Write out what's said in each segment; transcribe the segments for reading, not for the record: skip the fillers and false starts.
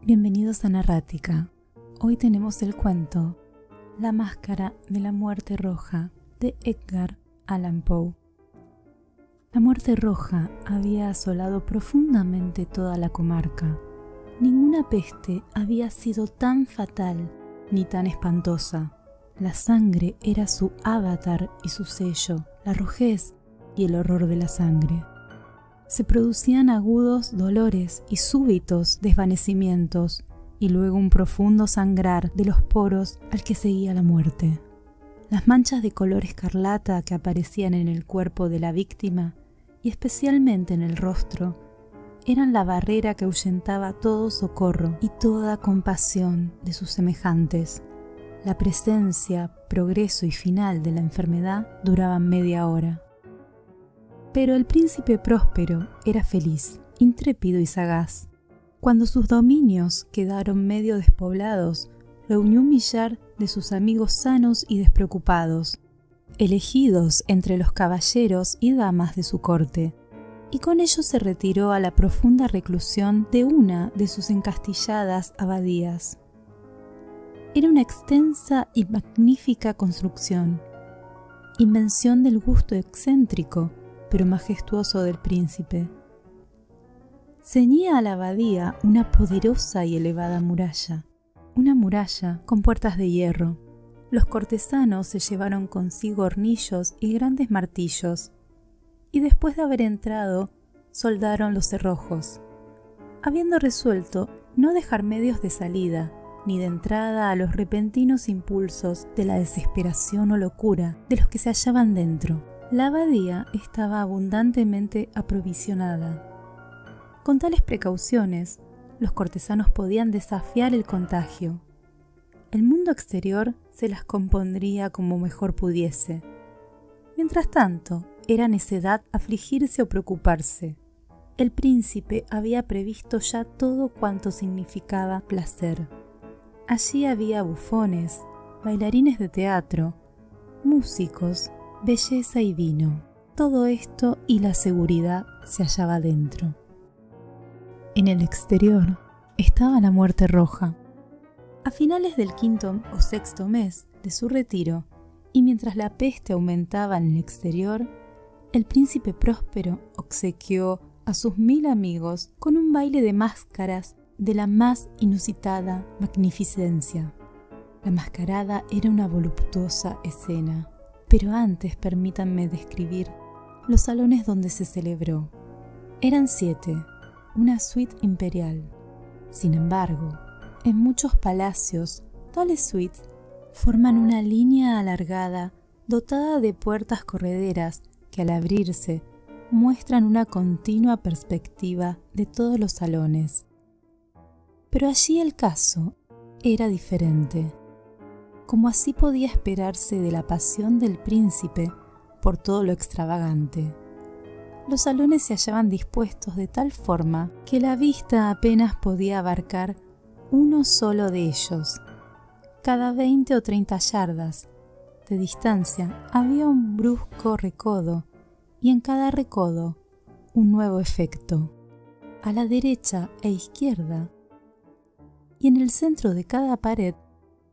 Bienvenidos a Narrática. Hoy tenemos el cuento La máscara de la muerte roja de Edgar Allan Poe. La muerte roja había asolado profundamente toda la comarca. Ninguna peste había sido tan fatal ni tan espantosa. La sangre era su avatar y su sello, la rojez y el horror de la sangre. Se producían agudos dolores y súbitos desvanecimientos, y luego un profundo sangrar de los poros al que seguía la muerte. Las manchas de color escarlata que aparecían en el cuerpo de la víctima, y especialmente en el rostro, eran la barrera que ahuyentaba todo socorro y toda compasión de sus semejantes. La presencia, progreso y final de la enfermedad duraban media hora. Pero el príncipe próspero era feliz, intrépido y sagaz. Cuando sus dominios quedaron medio despoblados, reunió un millar de sus amigos sanos y despreocupados, elegidos entre los caballeros y damas de su corte, y con ellos se retiró a la profunda reclusión de una de sus encastilladas abadías. Era una extensa y magnífica construcción, invención del gusto excéntrico pero majestuoso del príncipe. Ceñía a la abadía una poderosa y elevada muralla, una muralla con puertas de hierro. Los cortesanos se llevaron consigo hornillos y grandes martillos, y después de haber entrado, soldaron los cerrojos, habiendo resuelto no dejar medios de salida ni de entrada a los repentinos impulsos de la desesperación o locura de los que se hallaban dentro. La abadía estaba abundantemente aprovisionada. Con tales precauciones, los cortesanos podían desafiar el contagio. El mundo exterior se las compondría como mejor pudiese. Mientras tanto, era necedad afligirse o preocuparse. El príncipe había previsto ya todo cuanto significaba placer. Allí había bufones, bailarines de teatro, músicos, belleza y vino. Todo esto y la seguridad se hallaba dentro. En el exterior estaba la muerte roja. A finales del 5º o 6º mes de su retiro, y mientras la peste aumentaba en el exterior, el príncipe próspero obsequió a sus 1000 amigos con un baile de máscaras de la más inusitada magnificencia. La mascarada era una voluptuosa escena. Pero antes permítanme describir los salones donde se celebró. Eran 7, una suite imperial. Sin embargo, en muchos palacios, tales suites forman una línea alargada dotada de puertas correderas que al abrirse muestran una continua perspectiva de todos los salones. Pero allí el caso era diferente. Como así podía esperarse de la pasión del príncipe por todo lo extravagante. Los salones se hallaban dispuestos de tal forma que la vista apenas podía abarcar uno solo de ellos. Cada 20 o 30 yardas de distancia había un brusco recodo, y en cada recodo un nuevo efecto, a la derecha e izquierda, y en el centro de cada pared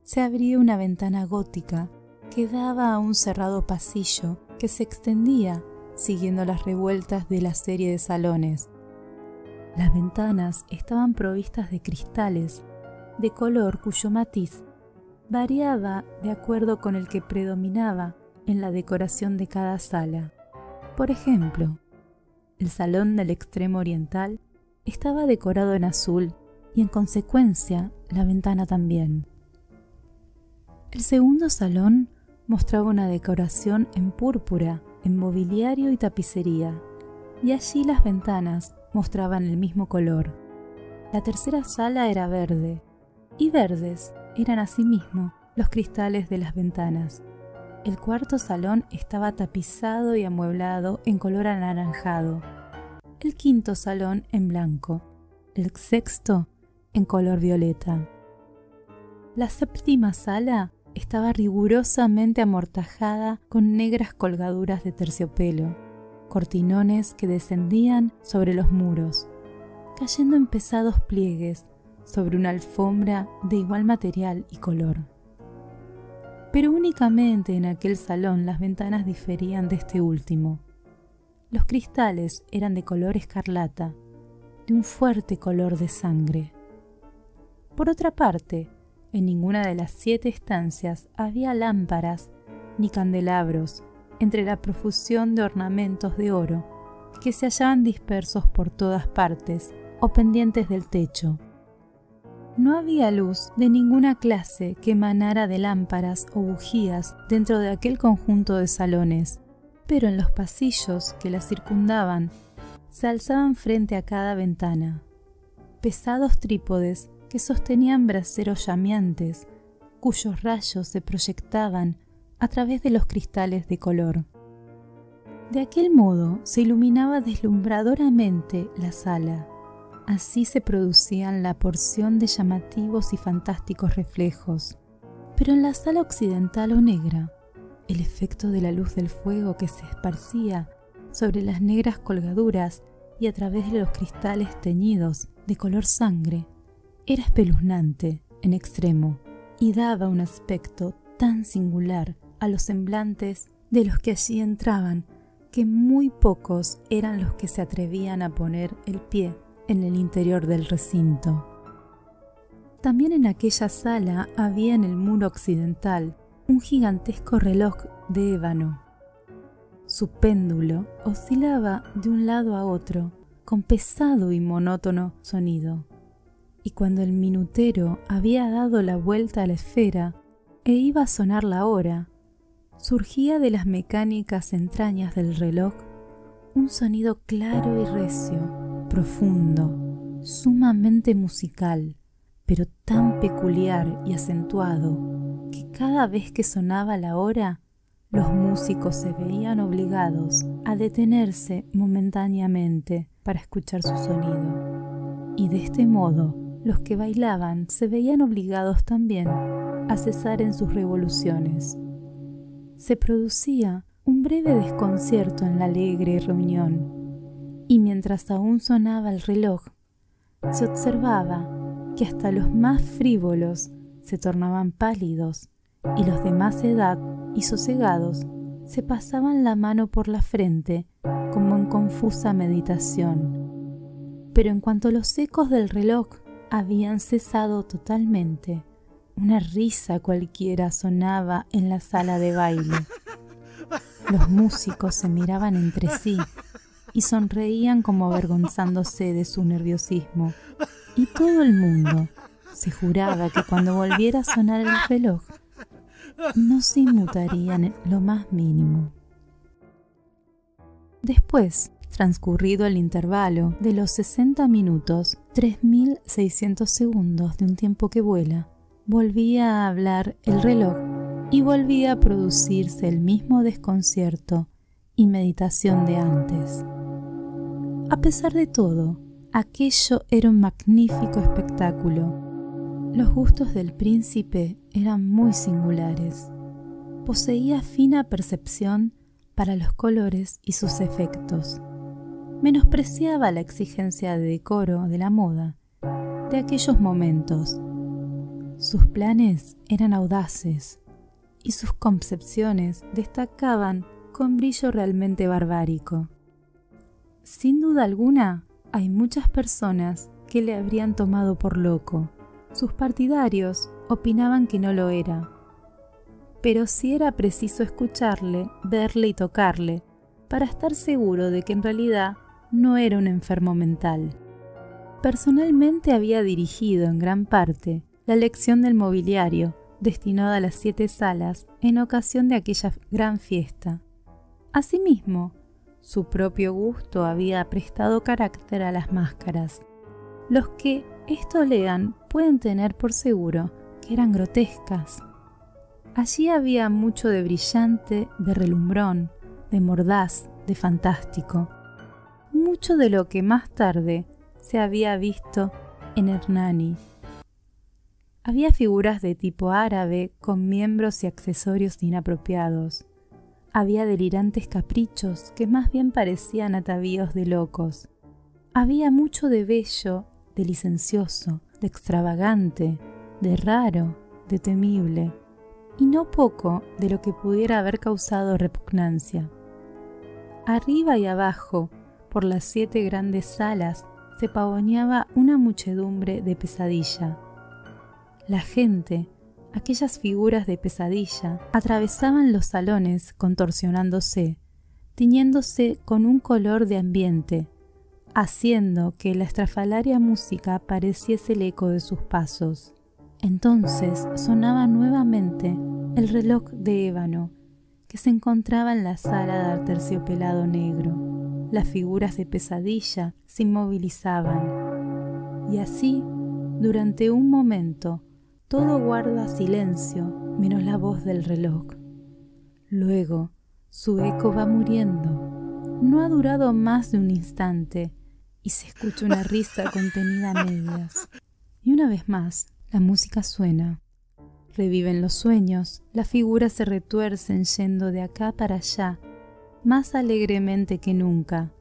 se abría una ventana gótica que daba a un cerrado pasillo que se extendía siguiendo las revueltas de la serie de salones. Las ventanas estaban provistas de cristales de color cuyo matiz variaba de acuerdo con el que predominaba en la decoración de cada sala. Por ejemplo, el salón del extremo oriental estaba decorado en azul y en consecuencia la ventana también. El segundo salón mostraba una decoración en púrpura, en mobiliario y tapicería, y allí las ventanas mostraban el mismo color. La tercera sala era verde, y verdes eran asimismo los cristales de las ventanas. El cuarto salón estaba tapizado y amueblado en color anaranjado, el quinto salón en blanco, el sexto en color violeta. La séptima sala estaba rigurosamente amortajada con negras colgaduras de terciopelo, cortinones que descendían sobre los muros, cayendo en pesados pliegues sobre una alfombra de igual material y color. Pero únicamente en aquel salón las ventanas diferían de este último. Los cristales eran de color escarlata, de un fuerte color de sangre. Por otra parte, en ninguna de las 7 estancias había lámparas ni candelabros entre la profusión de ornamentos de oro que se hallaban dispersos por todas partes o pendientes del techo. No había luz de ninguna clase que emanara de lámparas o bujías dentro de aquel conjunto de salones, pero en los pasillos que la circundaban se alzaban frente a cada ventana pesados trípodes que sostenían braseros llameantes, cuyos rayos se proyectaban a través de los cristales de color. De aquel modo se iluminaba deslumbradoramente la sala. Así se producían la porción de llamativos y fantásticos reflejos. Pero en la sala occidental o negra, el efecto de la luz del fuego que se esparcía sobre las negras colgaduras y a través de los cristales teñidos de color sangre era espeluznante en extremo y daba un aspecto tan singular a los semblantes de los que allí entraban que muy pocos eran los que se atrevían a poner el pie en el interior del recinto. También en aquella sala había en el muro occidental un gigantesco reloj de ébano. Su péndulo oscilaba de un lado a otro con pesado y monótono sonido, y cuando el minutero había dado la vuelta a la esfera e iba a sonar la hora, surgía de las mecánicas entrañas del reloj un sonido claro y recio, profundo, sumamente musical, pero tan peculiar y acentuado que cada vez que sonaba la hora, los músicos se veían obligados a detenerse momentáneamente para escuchar su sonido, y de este modo los que bailaban se veían obligados también a cesar en sus revoluciones. Se producía un breve desconcierto en la alegre reunión, y mientras aún sonaba el reloj, se observaba que hasta los más frívolos se tornaban pálidos, y los de más edad y sosegados se pasaban la mano por la frente como en confusa meditación. Pero en cuanto los ecos del reloj habían cesado totalmente, una risa cualquiera sonaba en la sala de baile. Los músicos se miraban entre sí y sonreían como avergonzándose de su nerviosismo, y todo el mundo se juraba que cuando volviera a sonar el reloj no se inmutarían en lo más mínimo. Después, transcurrido el intervalo de los 60 minutos, 3600 segundos de un tiempo que vuela, volvía a hablar el reloj y volvía a producirse el mismo desconcierto y meditación de antes. A pesar de todo, aquello era un magnífico espectáculo. Los gustos del príncipe eran muy singulares. Poseía fina percepción para los colores y sus efectos. Menospreciaba la exigencia de decoro de la moda de aquellos momentos. Sus planes eran audaces y sus concepciones destacaban con brillo realmente barbárico. Sin duda alguna, hay muchas personas que le habrían tomado por loco. Sus partidarios opinaban que no lo era. Pero sí era preciso escucharle, verle y tocarle para estar seguro de que en realidad no era un enfermo mental. Personalmente había dirigido en gran parte la elección del mobiliario destinado a las 7 salas en ocasión de aquella gran fiesta. Asimismo, su propio gusto había prestado carácter a las máscaras. Los que esto lean pueden tener por seguro que eran grotescas. Allí había mucho de brillante, de relumbrón, de mordaz, de fantástico. Mucho de lo que más tarde se había visto en Hernani. Había figuras de tipo árabe con miembros y accesorios inapropiados. Había delirantes caprichos que más bien parecían atavíos de locos. Había mucho de bello, de licencioso, de extravagante, de raro, de temible, y no poco de lo que pudiera haber causado repugnancia. Arriba y abajo, por las 7 grandes salas, se pavoneaba una muchedumbre de pesadilla. La gente, aquellas figuras de pesadilla, atravesaban los salones contorsionándose, tiñéndose con un color de ambiente, haciendo que la estrafalaria música pareciese el eco de sus pasos. Entonces sonaba nuevamente el reloj de ébano que se encontraba en la sala de aterciopelado negro. Las figuras de pesadilla se inmovilizaban, y así, durante un momento, todo guarda silencio menos la voz del reloj. Luego, su eco va muriendo. No ha durado más de un instante, y se escucha una risa contenida a medias. Y una vez más, la música suena. Reviven los sueños, las figuras se retuercen yendo de acá para allá, más alegremente que nunca,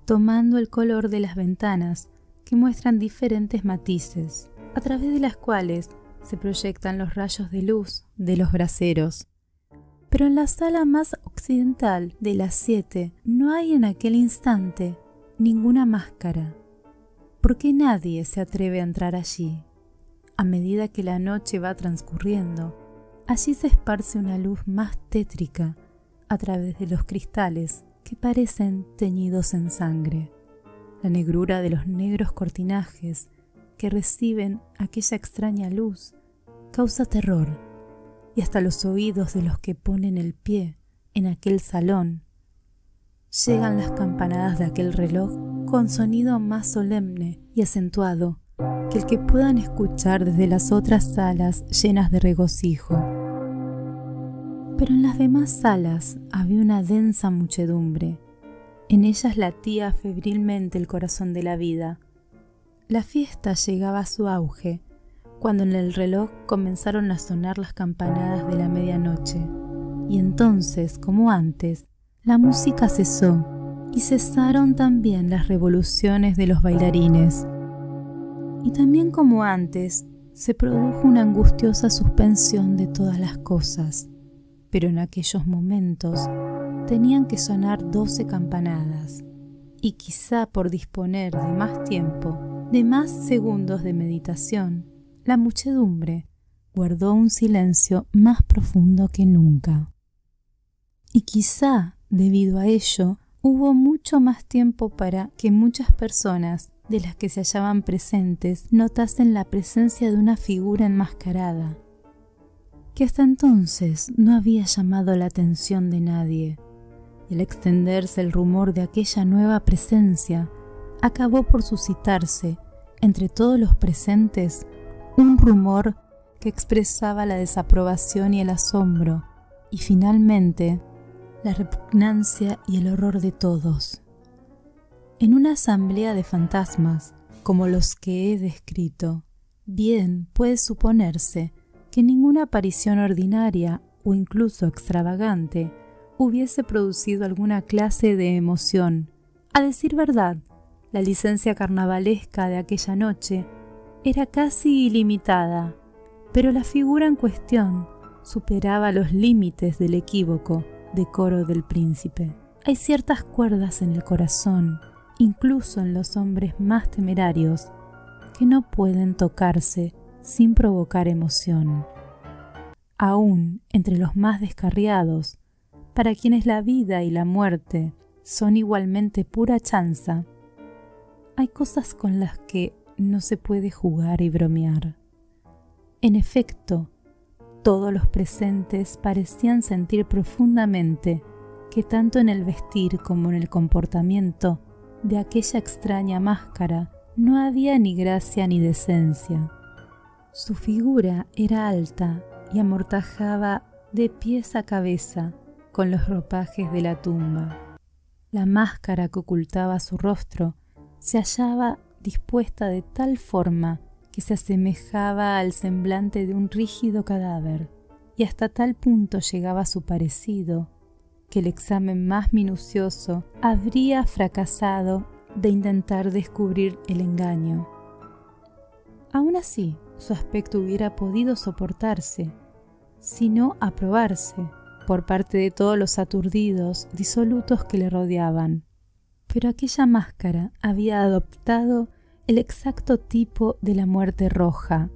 tomando el color de las ventanas que muestran diferentes matices, a través de las cuales se proyectan los rayos de luz de los braseros. Pero en la sala más occidental de las 7 no hay en aquel instante ninguna máscara, porque nadie se atreve a entrar allí. A medida que la noche va transcurriendo, allí se esparce una luz más tétrica a través de los cristales que parecen teñidos en sangre. La negrura de los negros cortinajes que reciben aquella extraña luz causa terror, y hasta los oídos de los que ponen el pie en aquel salón llegan las campanadas de aquel reloj con sonido más solemne y acentuado que el que puedan escuchar desde las otras salas llenas de regocijo. Pero en las demás salas había una densa muchedumbre. En ellas latía febrilmente el corazón de la vida. La fiesta llegaba a su auge cuando en el reloj comenzaron a sonar las campanadas de la medianoche, y entonces, como antes, la música cesó y cesaron también las revoluciones de los bailarines. Y también como antes, se produjo una angustiosa suspensión de todas las cosas, pero en aquellos momentos tenían que sonar 12 campanadas, y quizá por disponer de más tiempo, de más segundos de meditación, la muchedumbre guardó un silencio más profundo que nunca. Y quizá, debido a ello, hubo mucho más tiempo para que muchas personas de las que se hallaban presentes notasen la presencia de una figura enmascarada, que hasta entonces no había llamado la atención de nadie. Y al extenderse el rumor de aquella nueva presencia, acabó por suscitarse, entre todos los presentes, un rumor que expresaba la desaprobación y el asombro, y finalmente la repugnancia y el horror de todos. En una asamblea de fantasmas, como los que he descrito, bien puede suponerse que ninguna aparición ordinaria o incluso extravagante hubiese producido alguna clase de emoción. A decir verdad, la licencia carnavalesca de aquella noche era casi ilimitada, pero la figura en cuestión superaba los límites del equívoco decoro del príncipe. Hay ciertas cuerdas en el corazón, incluso en los hombres más temerarios, que no pueden tocarse sin provocar emoción. Aún entre los más descarriados, para quienes la vida y la muerte son igualmente pura chanza, hay cosas con las que no se puede jugar y bromear. En efecto, todos los presentes parecían sentir profundamente que tanto en el vestir como en el comportamiento de aquella extraña máscara no había ni gracia ni decencia. Su figura era alta y amortajaba de pies a cabeza con los ropajes de la tumba. La máscara que ocultaba su rostro se hallaba dispuesta de tal forma que se asemejaba al semblante de un rígido cadáver, y hasta tal punto llegaba su parecido que el examen más minucioso habría fracasado de intentar descubrir el engaño. Aún así, su aspecto hubiera podido soportarse, sino aprobarse, por parte de todos los aturdidos, disolutos que le rodeaban. Pero aquella máscara había adoptado el exacto tipo de la muerte roja.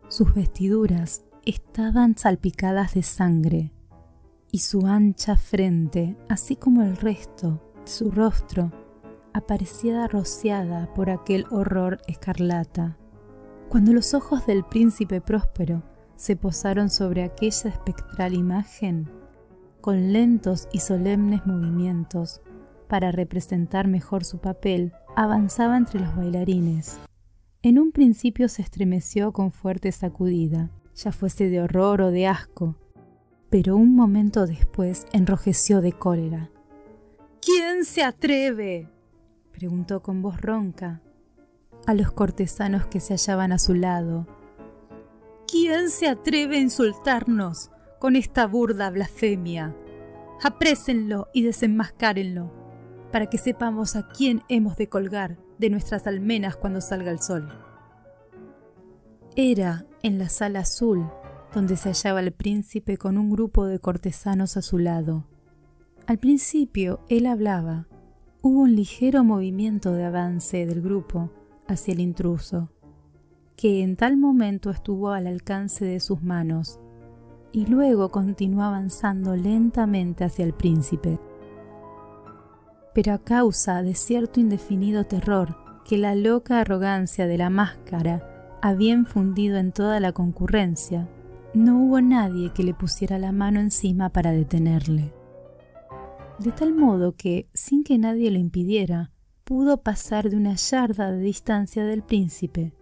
Sus vestiduras estaban salpicadas de sangre, y su ancha frente, así como el resto de su rostro, aparecía rociada por aquel horror escarlata. Cuando los ojos del príncipe Próspero se posaron sobre aquella espectral imagen, con lentos y solemnes movimientos, para representar mejor su papel, avanzaba entre los bailarines. En un principio se estremeció con fuerte sacudida, ya fuese de horror o de asco, pero un momento después enrojeció de cólera. «¿Quién se atreve?», preguntó con voz ronca a los cortesanos que se hallaban a su lado. «¿Quién se atreve a insultarnos con esta burda blasfemia? Aprésenlo y desenmascárenlo, para que sepamos a quién hemos de colgar de nuestras almenas cuando salga el sol». Era en la sala azul donde se hallaba el príncipe con un grupo de cortesanos a su lado. Al principio él hablaba. Hubo un ligero movimiento de avance del grupo hacia el intruso, que en tal momento estuvo al alcance de sus manos, y luego continuó avanzando lentamente hacia el príncipe. Pero a causa de cierto indefinido terror que la loca arrogancia de la máscara había infundido en toda la concurrencia, no hubo nadie que le pusiera la mano encima para detenerle. De tal modo que, sin que nadie lo impidiera, pudo pasar de una yarda de distancia del príncipe,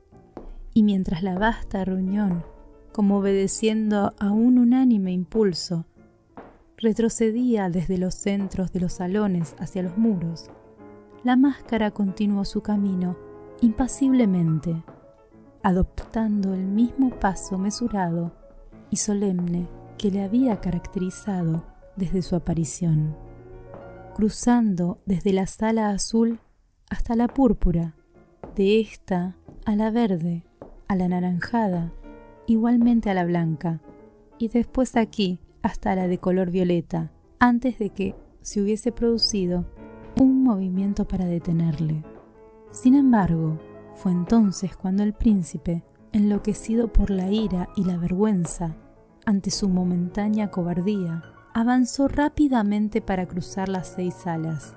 y mientras la vasta reunión, como obedeciendo a un unánime impulso, retrocedía desde los centros de los salones hacia los muros, la máscara continuó su camino impasiblemente, adoptando el mismo paso mesurado y solemne que le había caracterizado desde su aparición, cruzando desde la sala azul hasta la púrpura, de esta a la verde, a la anaranjada, igualmente a la blanca, y después aquí hasta la de color violeta, antes de que se hubiese producido un movimiento para detenerle. Sin embargo, fue entonces cuando el príncipe, enloquecido por la ira y la vergüenza ante su momentánea cobardía, avanzó rápidamente para cruzar las 6 salas,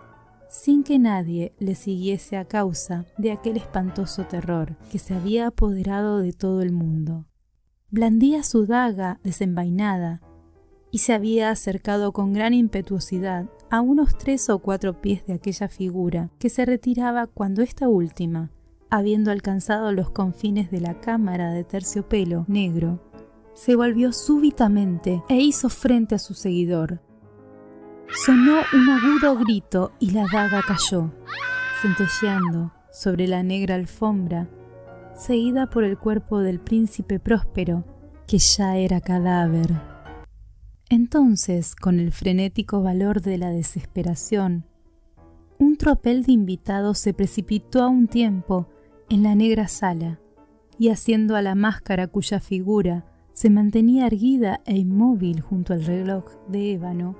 sin que nadie le siguiese a causa de aquel espantoso terror que se había apoderado de todo el mundo. Blandía su daga desenvainada y se había acercado con gran impetuosidad a unos 3 o 4 pies de aquella figura que se retiraba cuando esta última, habiendo alcanzado los confines de la cámara de terciopelo negro, se volvió súbitamente e hizo frente a su seguidor. Sonó un agudo grito y la daga cayó, centelleando sobre la negra alfombra, seguida por el cuerpo del príncipe Próspero, que ya era cadáver. Entonces, con el frenético valor de la desesperación, un tropel de invitados se precipitó a un tiempo en la negra sala, y haciendo a la máscara cuya figura se mantenía erguida e inmóvil junto al reloj de ébano,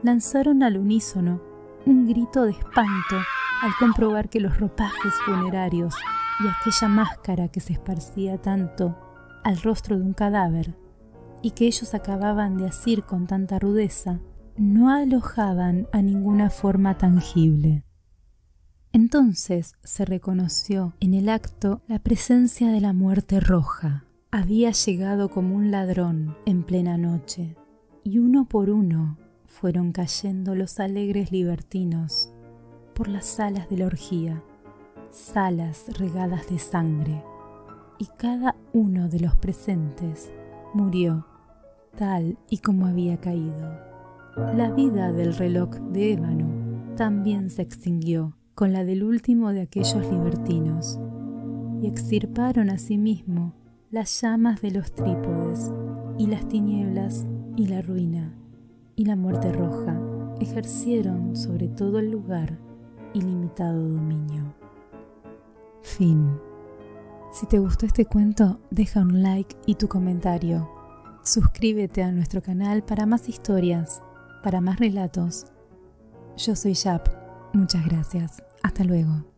lanzaron al unísono un grito de espanto al comprobar que los ropajes funerarios y aquella máscara que se esparcía tanto al rostro de un cadáver y que ellos acababan de asir con tanta rudeza, no alojaban a ninguna forma tangible. Entonces se reconoció en el acto la presencia de la muerte roja. Había llegado como un ladrón en plena noche, y uno por uno fueron cayendo los alegres libertinos por las salas de la orgía, salas regadas de sangre, y cada uno de los presentes murió tal y como había caído. La vida del reloj de ébano también se extinguió con la del último de aquellos libertinos, y extirparon asimismo las llamas de los trípodes, y las tinieblas, y la ruina, y la muerte roja ejercieron sobre todo el lugar ilimitado dominio. Fin. Si te gustó este cuento, deja un like y tu comentario. Suscríbete a nuestro canal para más historias, para más relatos. Yo soy Yap. Muchas gracias. Hasta luego.